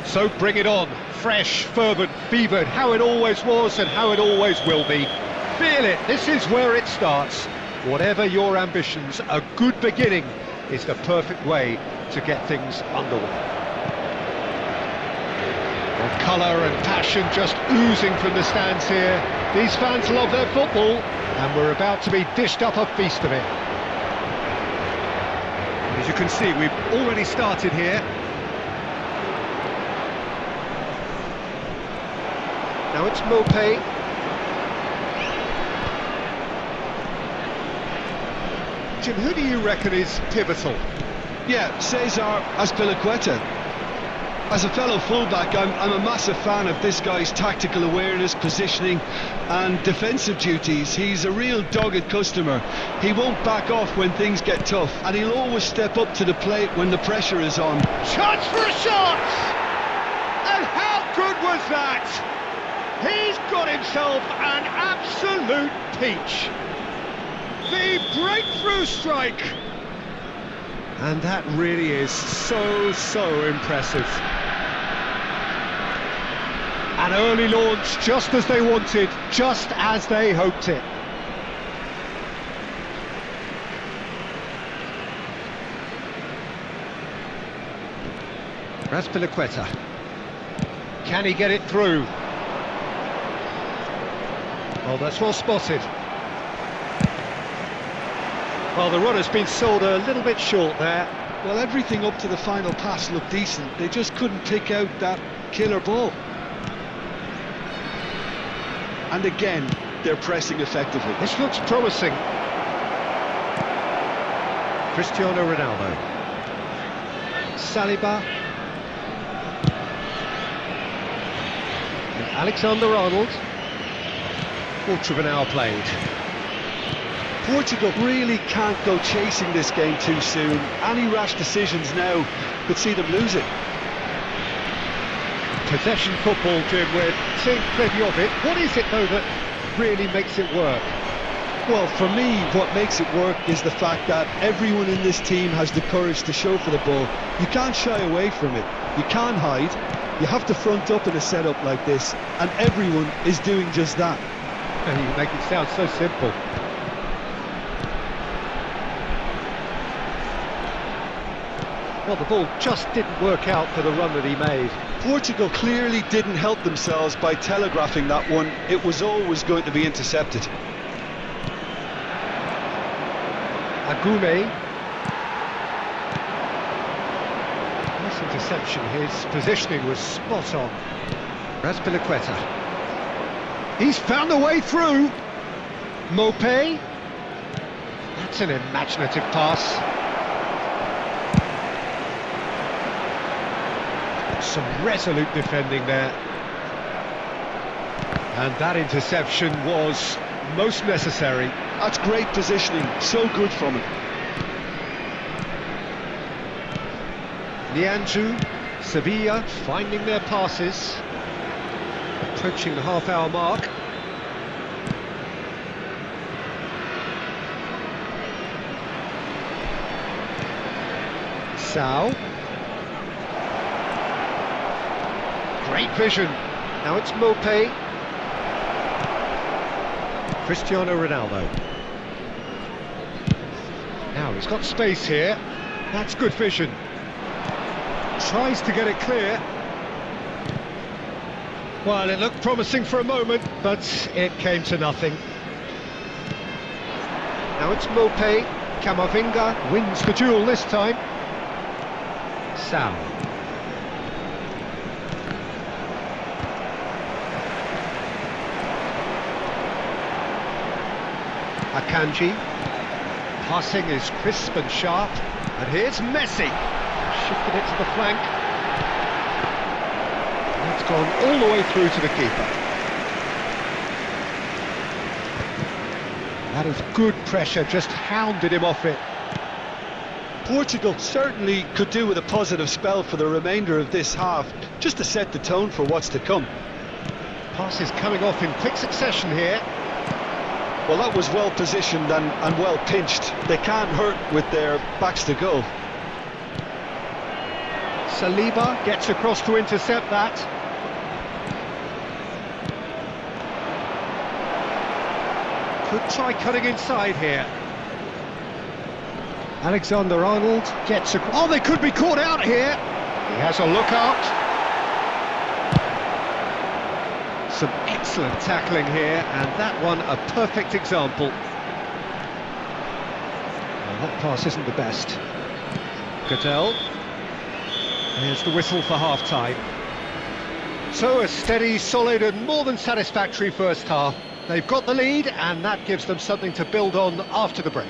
So bring it on, fresh, fervent, fevered, how it always was and how it always will be. Feel it, this is where it starts. Whatever your ambitions, a good beginning is the perfect way to get things underway. Well, colour and passion just oozing from the stands here. These fans love their football, and we're about to be dished up a feast of it. As you can see, we've already started here. Now it's Maupay. Jim, who do you reckon is pivotal? Yeah, Cesar Azpilicueta. As a fellow fullback, I'm a massive fan of this guy's tactical awareness, positioning and defensive duties. He's a real dogged customer. He won't back off when things get tough, and he'll always step up to the plate when the pressure is on. Chance for a shot! And how good was that? He's got himself an absolute peach. The breakthrough strike. And that really is so impressive. An early launch, just as they wanted, just as they hoped it. Azpilicueta. Can he get it through? Oh, that's well spotted. Well, the runner's been sold a little bit short there. Well, everything up to the final pass looked decent. They just couldn't pick out that killer ball. And again, they're pressing effectively. This looks promising. Cristiano Ronaldo. Saliba. And Alexander-Arnold. Quarter of an hour played. Portugal really can't go chasing this game too soon. Any rash decisions now could see them lose it. Possession football, Jim, we're seeing plenty of it. What is it, though, that really makes it work? Well, for me, what makes it work is the fact that everyone in this team has the courage to show for the ball. You can't shy away from it. You can't hide. You have to front up in a setup like this, and everyone is doing just that. And you make it sound so simple. Well, the ball just didn't work out for the run that he made. Portugal clearly didn't help themselves by telegraphing that one. It was always going to be intercepted. Agume. Nice interception. His positioning was spot on. Azpilicueta. He's found a way through. Maupay. That's an imaginative pass. Some resolute defending there. And that interception was most necessary. That's great positioning, so good from him. Nianzou, Sevilla finding their passes. Approaching the half-hour mark. Sao. Great vision. Now it's Maupay. Cristiano Ronaldo. Now he's got space here. That's good vision. Tries to get it clear. Well, it looked promising for a moment, but it came to nothing. Now it's Maupay. Camavinga wins the duel this time. Sao. Akanji. Passing is crisp and sharp. And here's Messi. Shifted it to the flank. It's gone all the way through to the keeper. That is good pressure, just hounded him off it. Portugal certainly could do with a positive spell for the remainder of this half, just to set the tone for what's to come. Passes coming off in quick succession here. Well, that was well positioned and well pinched. They can't hurt with their backs to goal. Saliba gets across to intercept that. Could try cutting inside here. Alexander-Arnold gets a... Oh, they could be caught out here. He has a look out. Some excellent tackling here, and that one a perfect example. Well, that pass isn't the best. Goodell. Here's the whistle for half-time. So a steady, solid and more than satisfactory first half. They've got the lead, and that gives them something to build on after the break.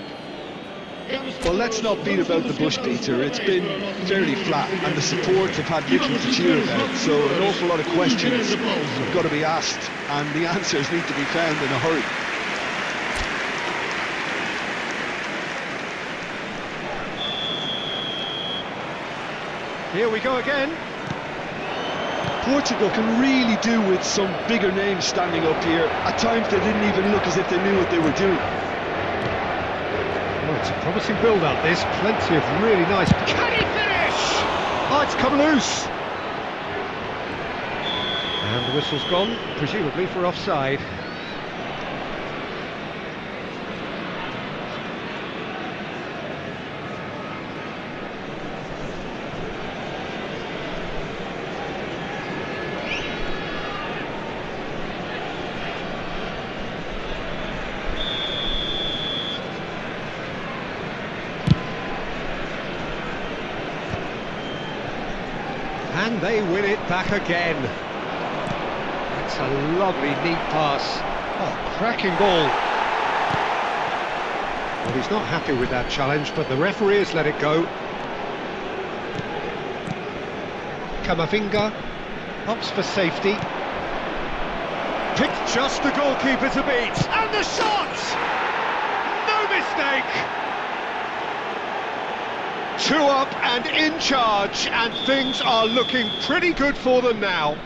Well, let's not beat about the bush, Peter. It's been fairly flat, and the support have had little to cheer about. So an awful lot of questions have got to be asked, and the answers need to be found in a hurry. Here we go again. Portugal can really do with some bigger names standing up here. At times they didn't even look as if they knew what they were doing. Well, it's a promising build-up, this. Plenty of really nice... Can he finish? Oh, it's come loose. And the whistle's gone, presumably for offside. And they win it back again. That's a lovely, neat pass. Oh, cracking ball. Well, he's not happy with that challenge, but the referee has let it go. Camavinga opts for safety. Picked just the goalkeeper to beat. And the shot! No mistake! 2 up and in charge, and things are looking pretty good for them now.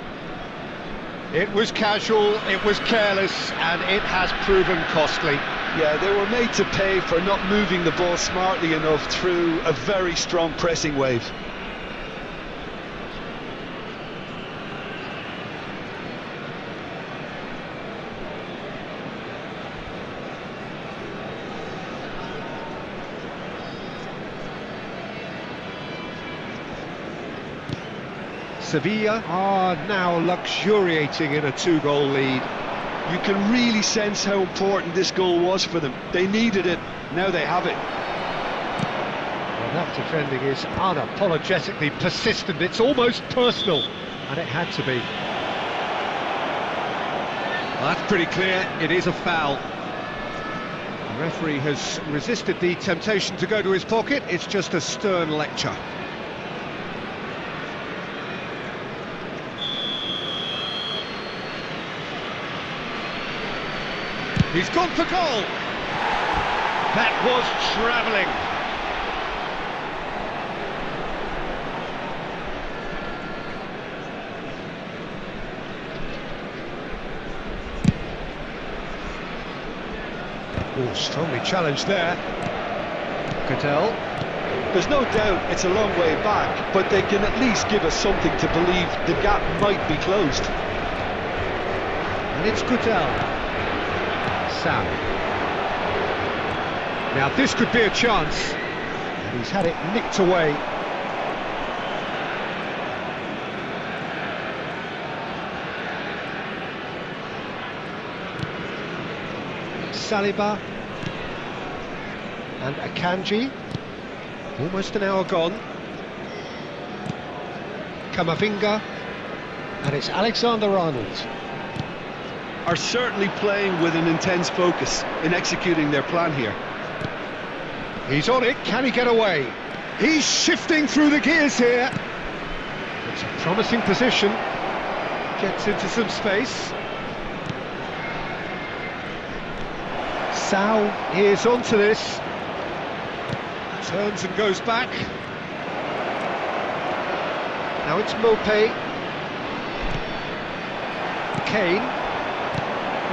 It was casual, it was careless, and it has proven costly. Yeah, they were made to pay for not moving the ball smartly enough through a very strong pressing wave. Sevilla are now luxuriating in a 2-goal lead. You can really sense how important this goal was for them. They needed it, now they have it. Well, that defending is unapologetically persistent, it's almost personal, and it had to be. Well, that's pretty clear, it is a foul. The referee has resisted the temptation to go to his pocket, it's just a stern lecture. He's gone for goal. That was travelling. Oh, strongly challenged there. Goodell. There's no doubt it's a long way back, but they can at least give us something to believe the gap might be closed. And it's Goodell. Sam. Now this could be a chance, and he's had it nicked away. Saliba and Akanji, almost an hour gone. Camavinga, and it's Alexander-Arnold. Are certainly playing with an intense focus in executing their plan here. He's on it, can he get away? He's shifting through the gears here. It's a promising position. Gets into some space. Sau is onto this. Turns and goes back. Now it's Mopé. Kane.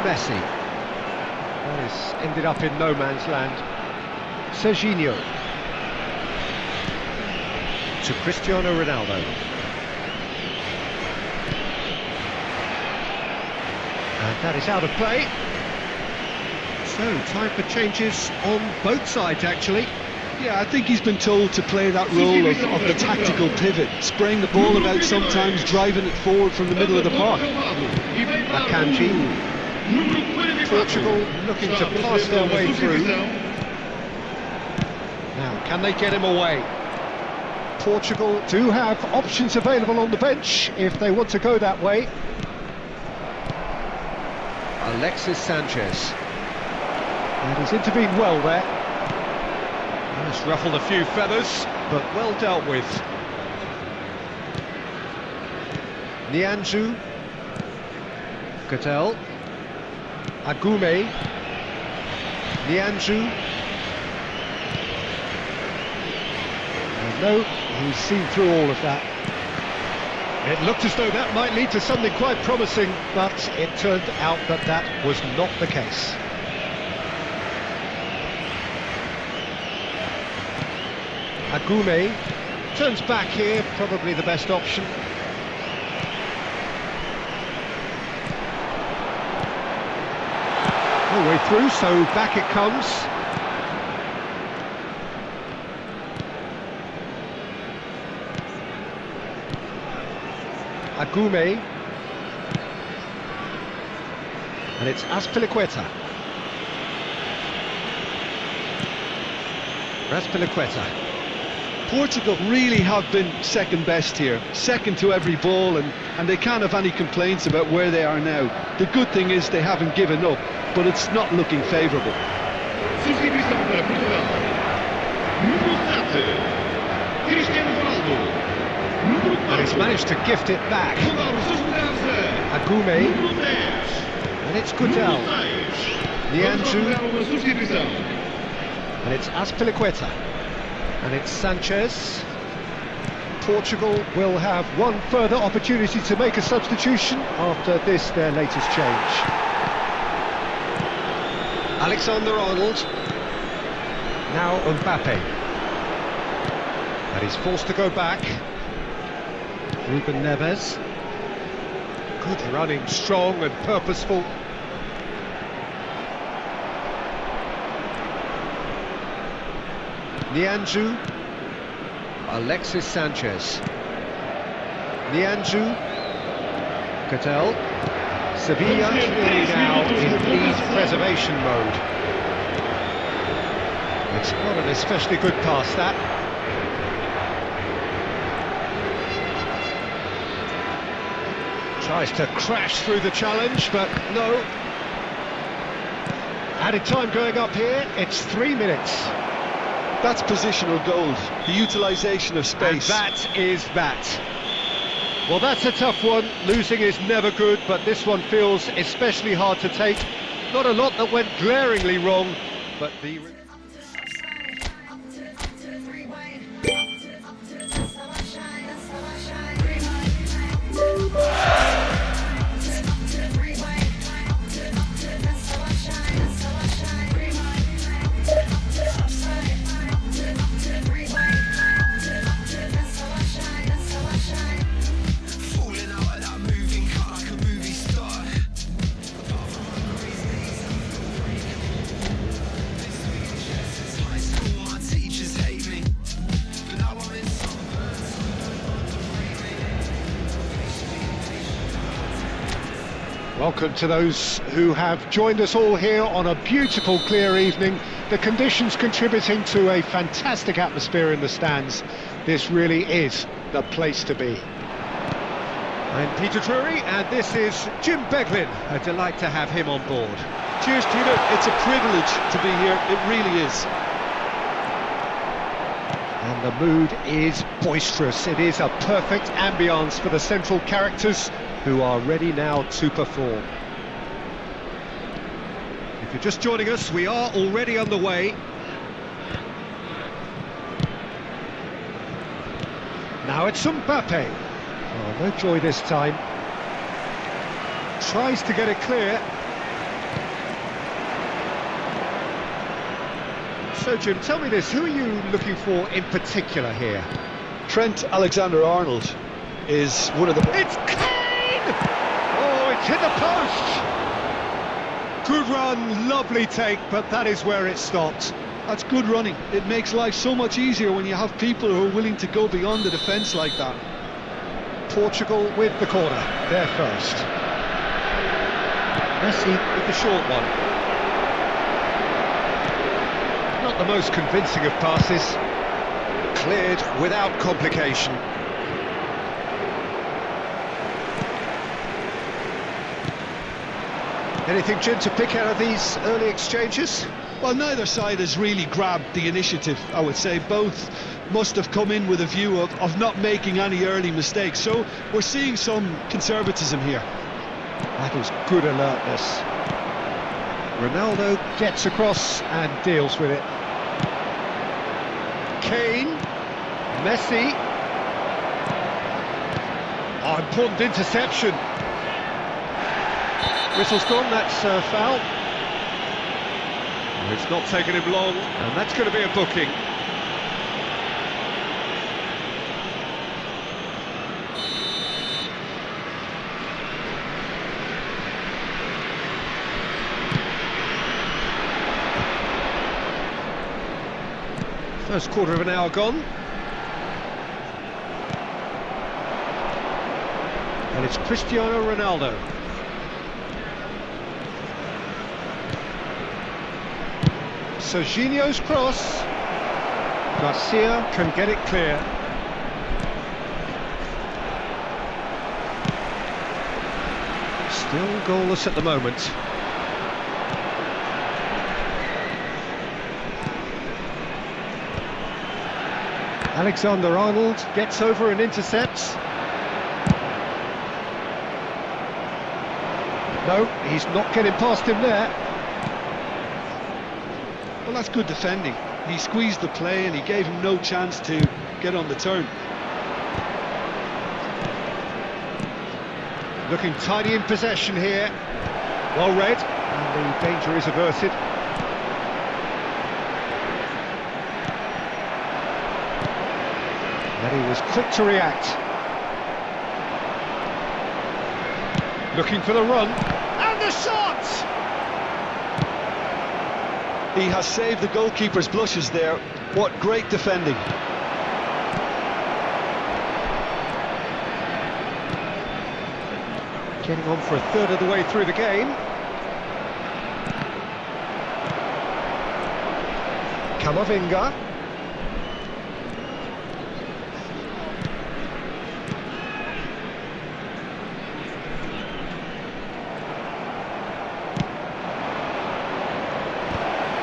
Messi. Well, it's ended up in no man's land. Serginho. to Cristiano Ronaldo. And that is out of play. So, time for changes on both sides, actually. Yeah, I think he's been told to play that role of the tactical pivot, spraying the ball about sometimes, driving it forward from the middle of the park. Akanji. Portugal looking to pass their way through. Now, can they get him away? Portugal do have options available on the bench if they want to go that way. Alexis Sanchez. And he's intervened well there. It's ruffled a few feathers, but well dealt with. Nianzou. Catel. Agume. Nianzou. And no, he's seen through all of that. It looked as though that might lead to something quite promising, but it turned out that that was not the case. Agume turns back here, probably the best option. No way through, so back it comes. Agume. And it's Azpilicueta. Azpilicueta. Portugal really have been second best here, second to every ball, and they can't have any complaints about where they are now. The good thing is they haven't given up, but it's not looking favourable. And he's managed to gift it back. Agume. And it's Catel. Nianzou. And it's Azpilicueta. And it's Sanchez. Portugal will have one further opportunity to make a substitution after this, their latest change. Alexander-Arnold. Now Mbappe. And he's forced to go back. Ruben Neves. Good running, strong and purposeful. Nianzou. Alexis Sanchez. Nianzou. Catel. Sevilla clearly now in lead preservation mode. It's not an especially good pass, that. Tries to crash through the challenge, but no. Added time going up here, it's 3 minutes. That's positional gold, the utilisation of space. And that is that. Well, that's a tough one. Losing is never good, but this one feels especially hard to take. Not a lot that went glaringly wrong, but the... Welcome to those who have joined us all here on a beautiful, clear evening. The conditions contributing to a fantastic atmosphere in the stands. This really is the place to be. I'm Peter Drury, and this is Jim Beglin. A delight to have him on board. Cheers, Peter. It's a privilege to be here. It really is. And the mood is boisterous. It is a perfect ambience for the central characters, who are ready now to perform. If you're just joining us, we are already underway. Now it's Mbappe. Oh, no joy this time. Tries to get it clear. So Jim, tell me this, who are you looking for in particular here? Trent Alexander-Arnold is one of the... It's Kane! Oh, it's hit the post! Good run, lovely take, but that is where it stopped. That's good running. It makes life so much easier when you have people who are willing to go beyond the defence like that. Portugal with the corner, they're first. Messi with the short one. Not the most convincing of passes. Cleared without complication. Anything, Jim, to pick out of these early exchanges? Well, neither side has really grabbed the initiative, I would say. Both must have come in with a view of not making any early mistakes. So we're seeing some conservatism here. That is good alertness. Ronaldo gets across and deals with it. Kane, Messi. Oh, important interception. Whistle's gone, that's a foul. It's not taken him long, and that's going to be a booking. First quarter of an hour gone. And it's Cristiano Ronaldo. Serginho's cross. Garcia can get it clear. Still goalless at the moment. Alexander-Arnold gets over and intercepts. No, he's not getting past him there. Well, that's good defending. He squeezed the play and he gave him no chance to get on the turn. Looking tidy in possession here. Well read, and the danger is averted. And he was quick to react. Looking for the run. And the shot! He has saved the goalkeeper's blushes there. What great defending. Getting on for a third of the way through the game. Camavinga.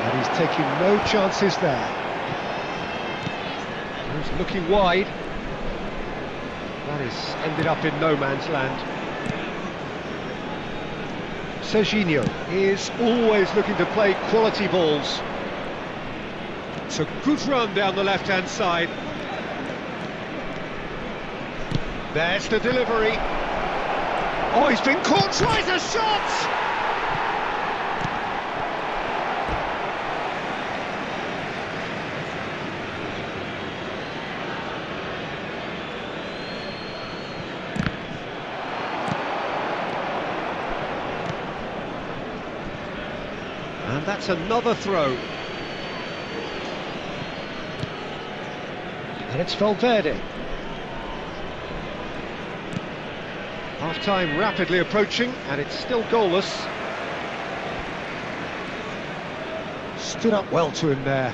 And he's taking no chances there. He's looking wide. That is ended up in no man's land. Serginho is always looking to play quality balls. It's a good run down the left-hand side. There's the delivery. Oh, he's been caught, tries a shot! And that's another throw. And it's Valverde. Half-time rapidly approaching, and it's still goalless. Stood up well to him there.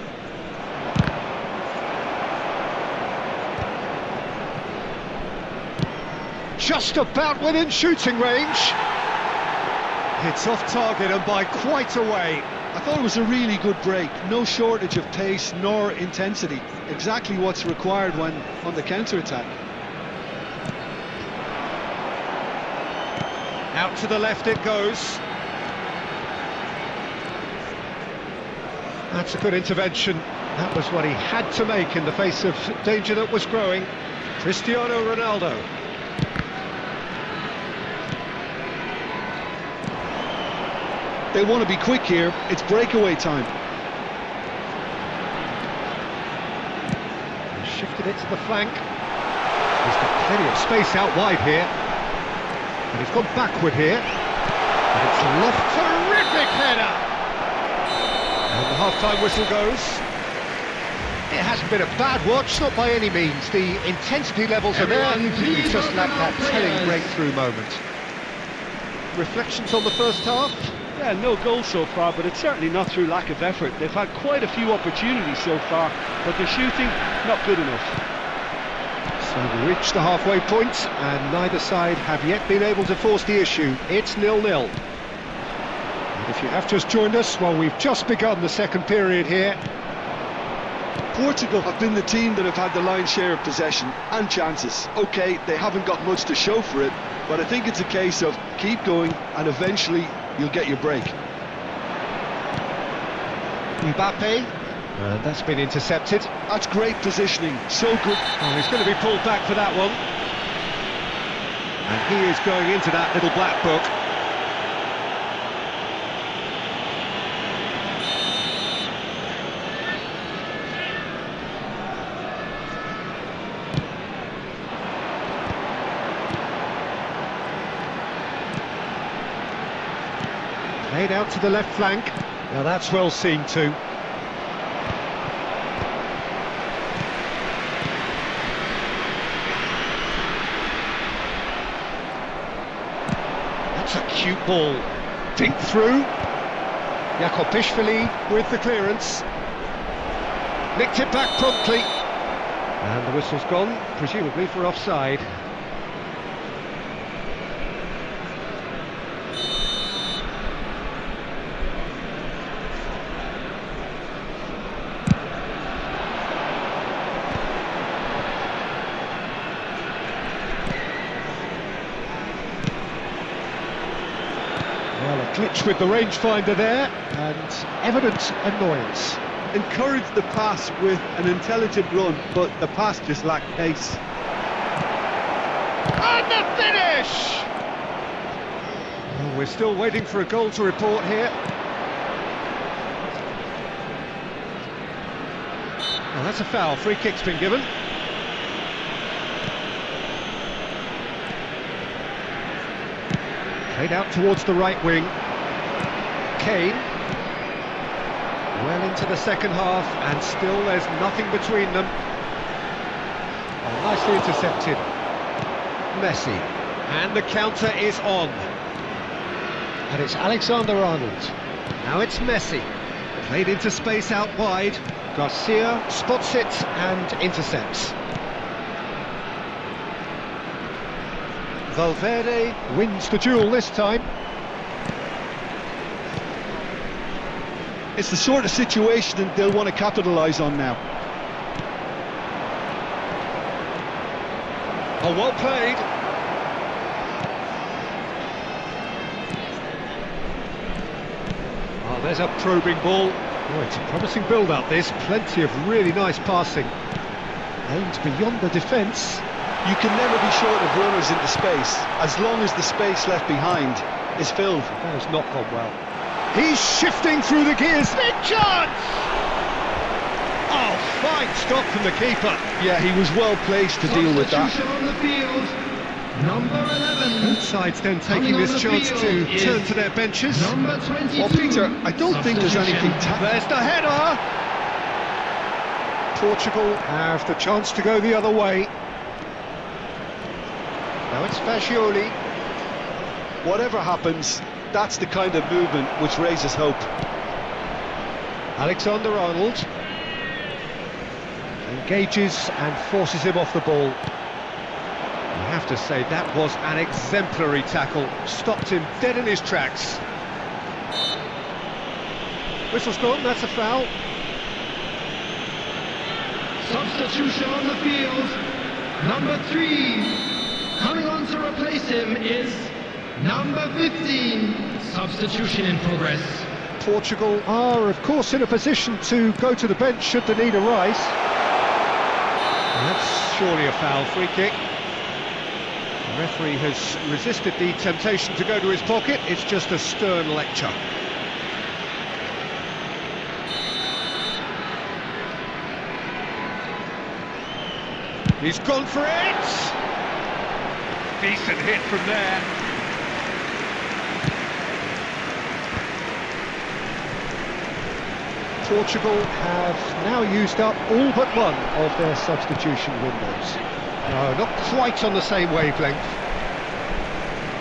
Just about within shooting range. It's off target and by quite a way. I thought it was a really good break. No shortage of pace nor intensity. Exactly what's required when on the counter-attack. Out to the left it goes. That's a good intervention. That was what he had to make in the face of danger that was growing. Cristiano Ronaldo. They want to be quick here. It's breakaway time. shifted it to the flank. He's got plenty of space out wide here. And he's gone backward here. And it's loft. Terrific header! And the half-time whistle goes. It hasn't been a bad watch, not by any means. The intensity levels are there. We've just lacked that telling breakthrough moment. Reflections on the first half? Yeah, no goals so far, but it's certainly not through lack of effort. They've had quite a few opportunities so far, but their shooting, not good enough. So we reached the halfway point, and neither side have yet been able to force the issue. It's 0-0. And if you have just joined us, well, we've just begun the second period here. Portugal have been the team that have had the lion's share of possession and chances. OK, they haven't got much to show for it, but I think it's a case of keep going and eventually you'll get your break. Mbappe, and that's been intercepted. That's great positioning, so good. Oh, he's going to be pulled back for that one. And he is going into that little black book. Played out to the left flank. Now that's well seen too. That's a cute ball. Dink through. Jakobishvili with the clearance. Nicked it back promptly. And the whistle's gone, presumably for offside. Well, a glitch with the rangefinder there, and evident annoyance. Encouraged the pass with an intelligent run, but the pass just lacked pace. And the finish! Well, we're still waiting for a goal to report here. Well, that's a foul. Free kick's been given. Played out towards the right wing. Kane. Well into the second half, and still there's nothing between them. Oh, nicely intercepted. Messi. And the counter is on. And it's Alexander-Arnold. Now it's Messi. Played into space out wide. Garcia spots it and intercepts. Valverde wins the duel this time. It's the sort of situation that they'll want to capitalise on now. Oh, well played. Oh, there's a probing ball. Oh, it's a promising build-up, this. Plenty of really nice passing. Aimed beyond the defence. You can never be short of runners into space, as long as the space left behind is filled. That has not gone well. He's shifting through the gears. Big chance! Oh, fine stop from the keeper. Yeah, he was well placed to deal with that. On the field, number 11. Both sides then taking this chance to turn to their benches. Number 22. Well, Peter, I don't think there's anything... There's the header! Portugal have the chance to go the other way. Now it's Fagioli. Whatever happens, that's the kind of movement which raises hope. Alexander-Arnold engages and forces him off the ball. I have to say, that was an exemplary tackle. Stopped him dead in his tracks. Whistle's gone, that's a foul. Substitution on the field. Number 3. Coming on to replace him is number 15. Substitution in progress. Portugal are, of course, in a position to go to the bench should the need arise. And that's surely a foul. Free kick. The referee has resisted the temptation to go to his pocket. It's just a stern lecture. He's gone for it! Decent hit from there. Portugal have now used up all but one of their substitution windows. No, not quite on the same wavelength.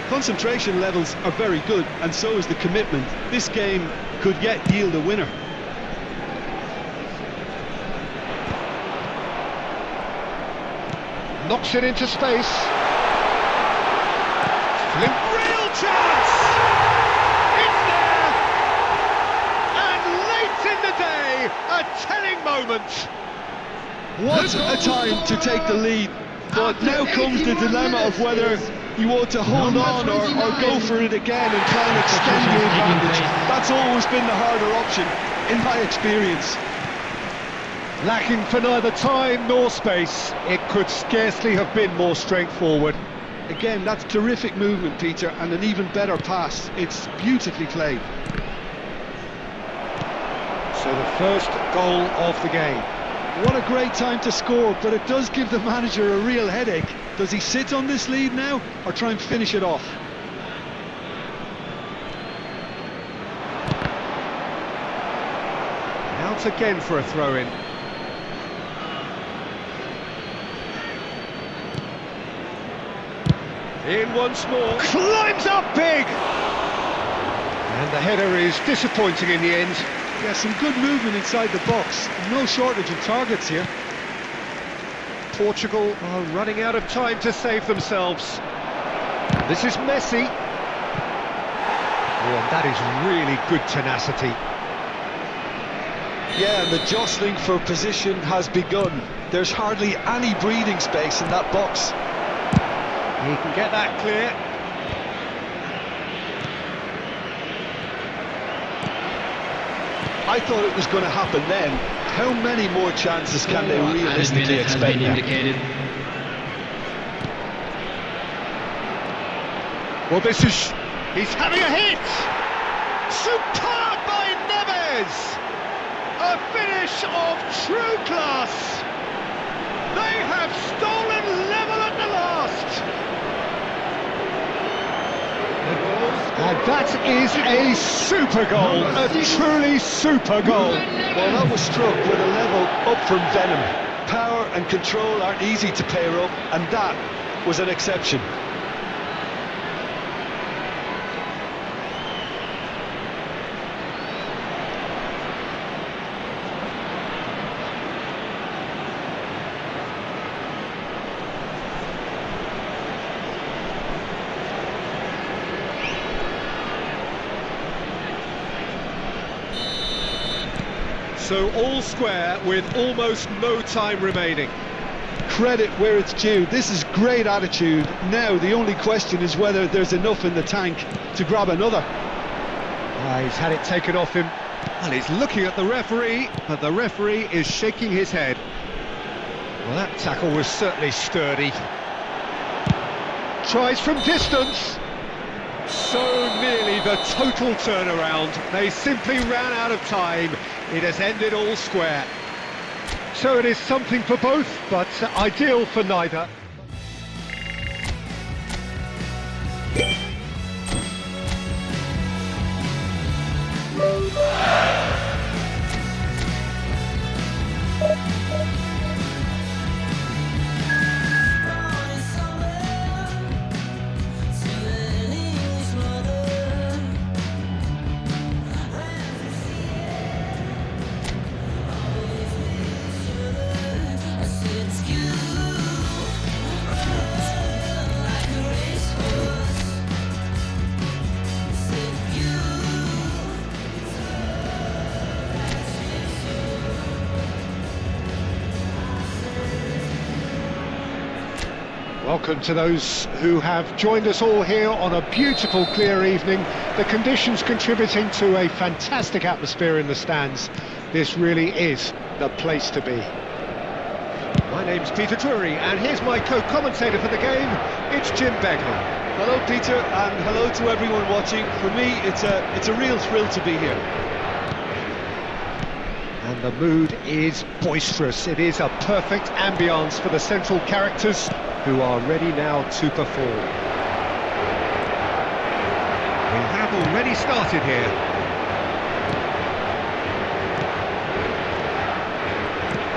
Concentration levels are very good, and so is the commitment. This game could yet yield a winner. Knocks it into space. Real chance! It's there! And late in the day, a telling moment. What a time to take the lead. But now comes the dilemma of whether you ought to hold on or go for it again and try and extend your advantage. That's always been the harder option, in my experience. Lacking for neither time nor space, it could scarcely have been more straightforward. Again, that's terrific movement, Peter, and an even better pass. It's beautifully played. So the first goal of the game. What a great time to score, but it does give the manager a real headache. Does he sit on this lead now, or try and finish it off? Out again for a throw-in. In once more. Climbs up big! And the header is disappointing in the end. Yeah, some good movement inside the box. No shortage of targets here. Portugal are running out of time to save themselves. This is Messi. Oh, and that is really good tenacity. Yeah, and the jostling for position has begun. There's hardly any breathing space in that box. He can get that clear. I thought it was going to happen then. How many more chances can they realistically expect now? Well, this is... He's having a hit! Superb by Neves! A finish of true class! They have stolen level at the last! And that is a super goal, a truly super goal. Well, that was struck with a level up from venom. Power and control aren't easy to pair up, and that was an exception. So all square with almost no time remaining. Credit where it's due. This is great attitude. Now the only question is whether there's enough in the tank to grab another. He's had it taken off him. Well, he's looking at the referee, but the referee is shaking his head. Well, that tackle was certainly sturdy. Tries from distance. So nearly the total turnaround. They simply ran out of time. It has ended all square. So it is something for both, but ideal for neither. Welcome to those who have joined us all here on a beautiful clear evening. The conditions contributing to a fantastic atmosphere in the stands. This really is the place to be. My name's Peter Drury, and here's my co-commentator for the game. It's Jim Begley. Hello, Peter, and hello to everyone watching. For me, it's a real thrill to be here. And the mood is boisterous. It is a perfect ambience for the central characters who are ready now to perform. We have already started here.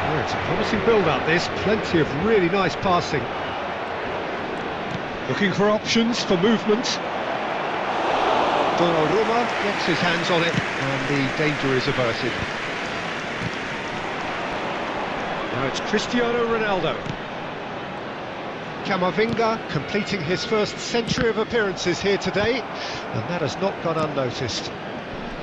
Oh, it's a promising build-up this, plenty of really nice passing. Looking for options for movement. Donnarumma gets his hands on it and the danger is averted. Now it's Cristiano Ronaldo. Camavinga completing his first century of appearances here today, and that has not gone unnoticed.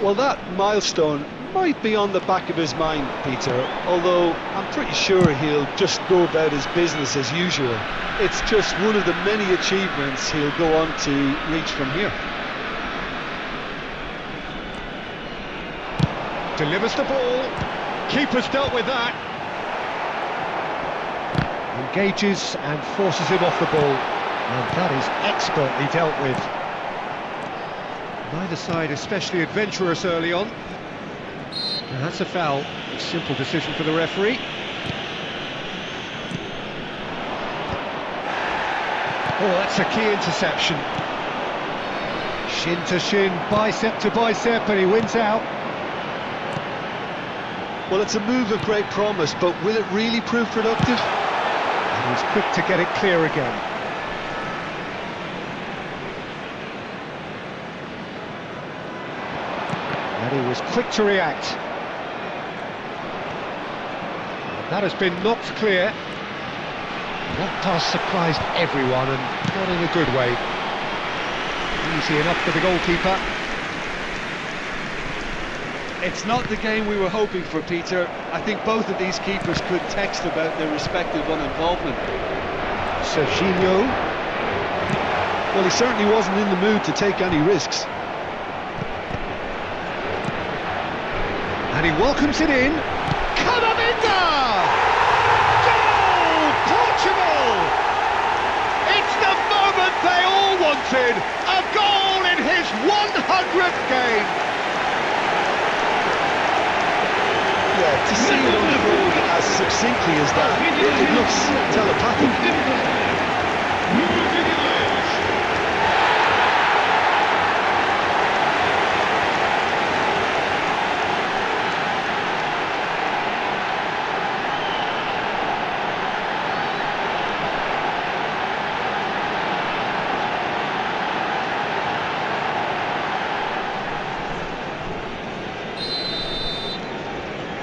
Well, that milestone might be on the back of his mind, Peter, although I'm pretty sure he'll just go about his business as usual. It's just one of the many achievements he'll go on to reach from here. Delivers the ball. Keeper's dealt with that. Engages and forces him off the ball. And that is expertly dealt with. Neither side especially adventurous early on. And that's a foul. A simple decision for the referee. Oh, that's a key interception. Shin to shin, bicep to bicep, and he wins out. Well, it's a move of great promise, but will it really prove productive? And he's quick to get it clear again. And he was quick to react. That has been knocked clear. That pass surprised everyone, and not in a good way. Easy enough for the goalkeeper. It's not the game we were hoping for, Peter. I think both of these keepers could text about their respective uninvolvement. Serginho. Well, he certainly wasn't in the mood to take any risks. And he welcomes it in. Camavinga! Goal! Portugal! It's the moment they all wanted! A goal in his 100th game! Yeah, to see it unfold as succinctly as that, it looks telepathic.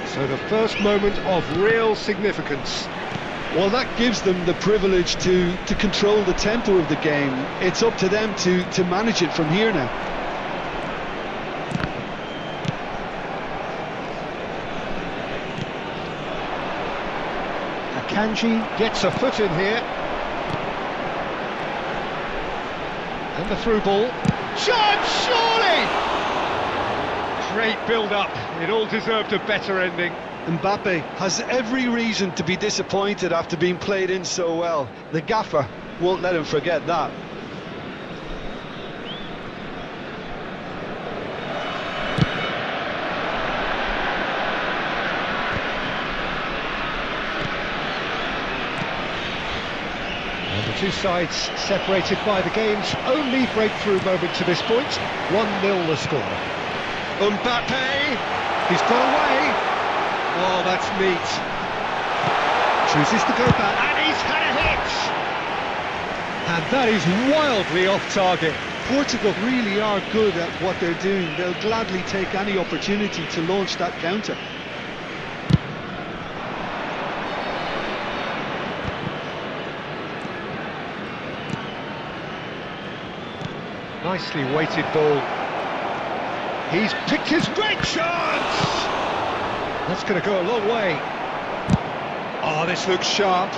So the first moment of real significance. Well, that gives them the privilege to control the tempo of the game. It's up to them to manage it from here now. Akanji gets a foot in here. And the through ball. Chance, surely! Great build-up. It all deserved a better ending. Mbappe has every reason to be disappointed after being played in so well. The gaffer won't let him forget that. And the two sides separated by the game's only breakthrough moment to this point. 1-0 the score. Mbappe, he's got away. Oh, that's neat. Chooses to go back, and he's had a hit. And that is wildly off target. Portugal really are good at what they're doing. They'll gladly take any opportunity to launch that counter. Nicely weighted ball. He's picked his great chance! That's going to go a long way. Oh, this looks sharp.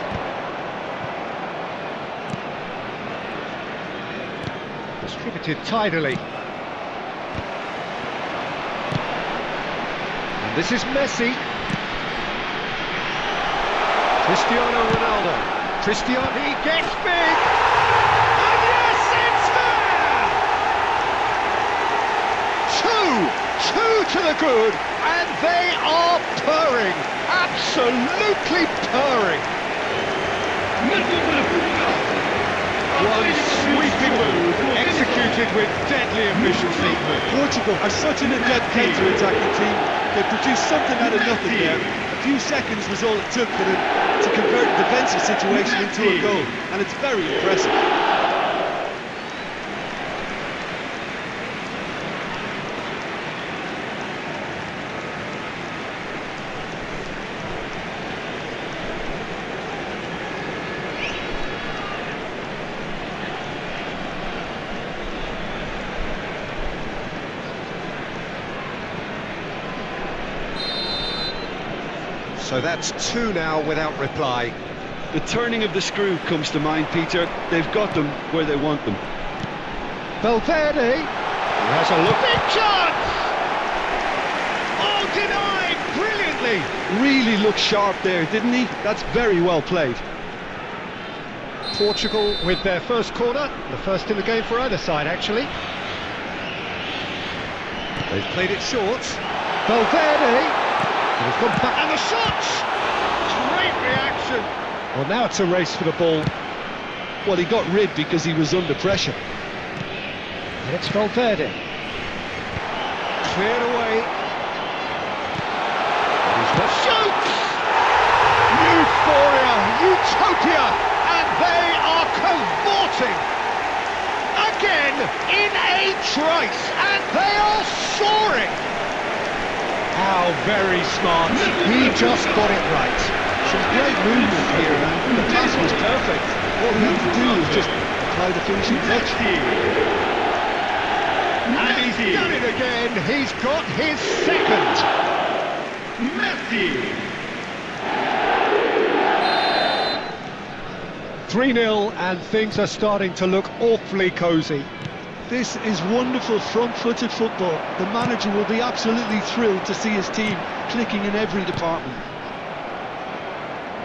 Distributed tidily. And this is Messi. Cristiano Ronaldo. Cristiano, he gets big! And yes, it's there! Two to the good. and they are purring, absolutely purring. One sweeping move, executed with deadly efficiency. Portugal are such an adept counter-attacking team. They produced something out of nothing there. A few seconds was all it took for them to convert a defensive situation into a goal, and it's very impressive. So that's two now without reply. The turning of the screw comes to mind, Peter. They've got them where they want them. Valverde, he has a look. Big chance! Oh, denied brilliantly! Really looked sharp there, didn't he? That's very well played. Portugal with their first corner, the first in the game for either side, actually. They've played it short. Valverde, and he's gone back, and the shots! Great reaction! Well, now it's a race for the ball. Well, he got rid because he was under pressure. And it's Valverde. Cleared away. And he's got shoots! Euphoria, utopia, and they are cavorting! Again, in a trice, and they are soaring! How very smart, he just got it right. Some great movement here, and the pass was perfect. All he had to do was just apply the finishing touch. And he's done it again, he's got his second. Messi! 3-0, and things are starting to look awfully cosy. This is wonderful front-footed football. The manager will be absolutely thrilled to see his team clicking in every department.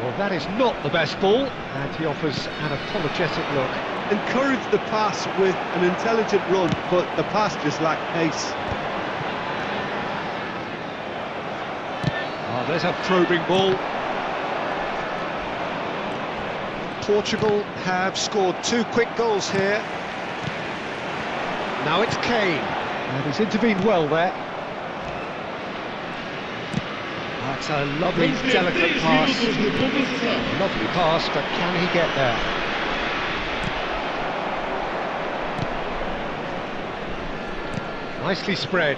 Well, that is not the best ball, and he offers an apologetic look. Encourage the pass with an intelligent run, but the pass just lacked pace. Oh, there's a probing ball. Portugal have scored two quick goals here. Now it's Kane, and he's intervened well there. That's a lovely, delicate pass. Lovely pass, but can he get there? Nicely spread.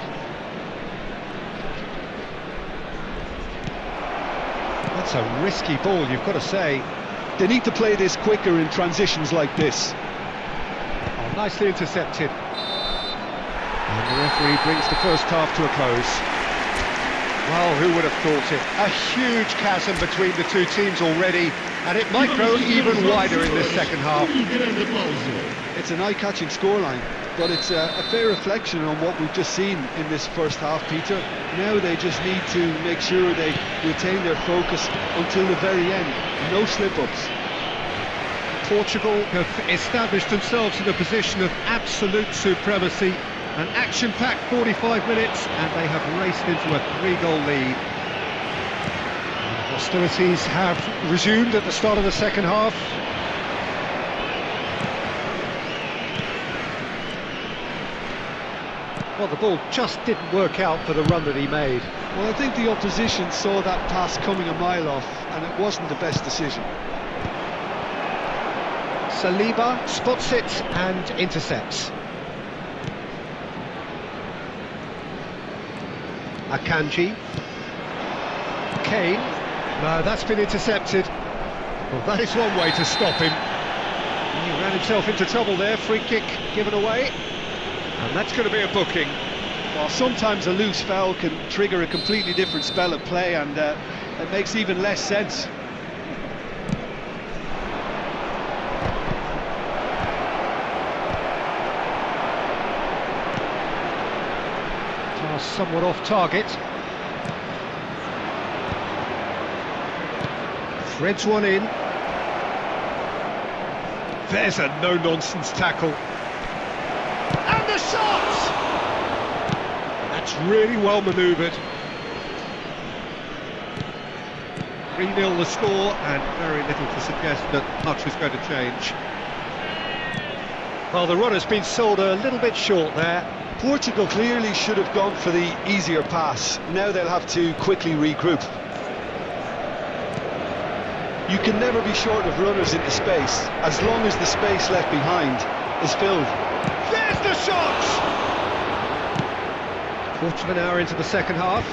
That's a risky ball, you've got to say. They need to play this quicker in transitions like this. Oh, nicely intercepted. And the referee brings the first half to a close. Well, who would have thought it? A huge chasm between the two teams already, and it might grow even wider in this second half. It's an eye-catching scoreline, but it's a fair reflection on what we've just seen in this first half, Peter. Now they just need to make sure they retain their focus until the very end. No slip-ups. Portugal have established themselves in a position of absolute supremacy. An action-packed 45 minutes, and they have raced into a 3-goal lead. And hostilities have resumed at the start of the second half. Well, the ball just didn't work out for the run that he made. Well, I think the opposition saw that pass coming a mile off, and it wasn't the best decision. Saliba spots it and intercepts. Akanji. Kane. No, that's been intercepted. Well, that is one way to stop him. He ran himself into trouble there. Free kick given away. And that's going to be a booking. Well, sometimes a loose foul can trigger a completely different spell of play, and it makes even less sense. Pass somewhat off target. Threads one in. There's a no-nonsense tackle. And the shot! That's really well manoeuvred. 3-0 the score, and very little to suggest that much is going to change. Well, the run has been sold a little bit short there. Portugal clearly should have gone for the easier pass. Now they'll have to quickly regroup. You can never be short of runners into space, as long as the space left behind is filled. There's the shot! Quarter of an hour into the second half.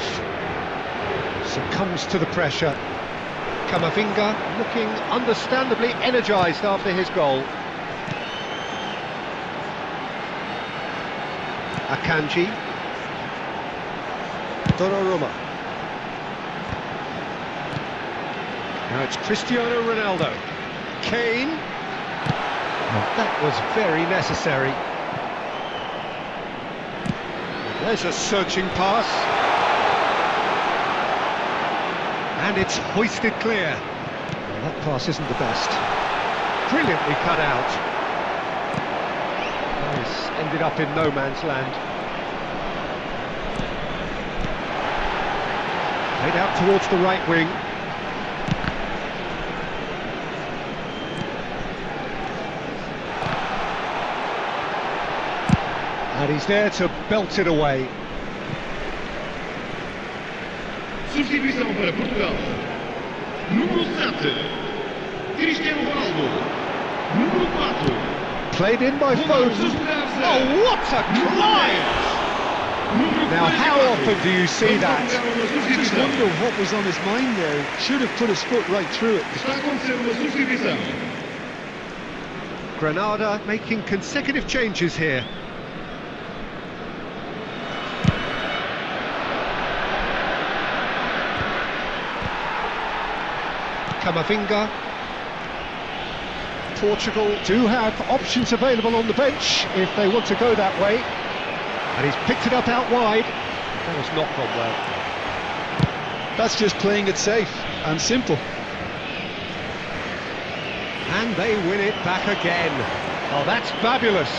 Succumbs to the pressure. Camavinga looking understandably energised after his goal. Akanji. Donnarumma. Now it's Cristiano Ronaldo. Kane. That was very necessary. There's a searching pass. And it's hoisted clear. Well, that pass isn't the best. Brilliantly cut out. This ended up in no man's land. Played out towards the right wing. And he's there to belt it away. Substituição para Portugal. Número 7, Cristiano Ronaldo. Número 4. Played in by Foden. Oh, what a climb! Now, how often do you see that? I just wonder what was on his mind there. Should have put his foot right through it. Está acontecendo uma substituição. Granada making consecutive changes here. Camavinga. Portugal do have options available on the bench if they want to go that way. And he's picked it up out wide. That has not gone well. That's just playing it safe and simple. And they win it back again. Oh, that's fabulous.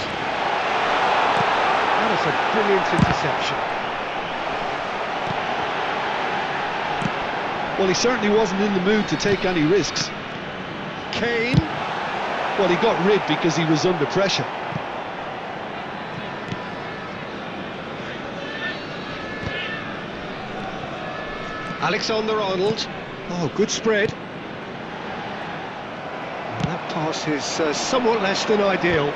That is a brilliant interception. Well, he certainly wasn't in the mood to take any risks. Kane. Well, he got rid because he was under pressure. Alexander-Arnold. Oh, good spread. That pass is somewhat less than ideal.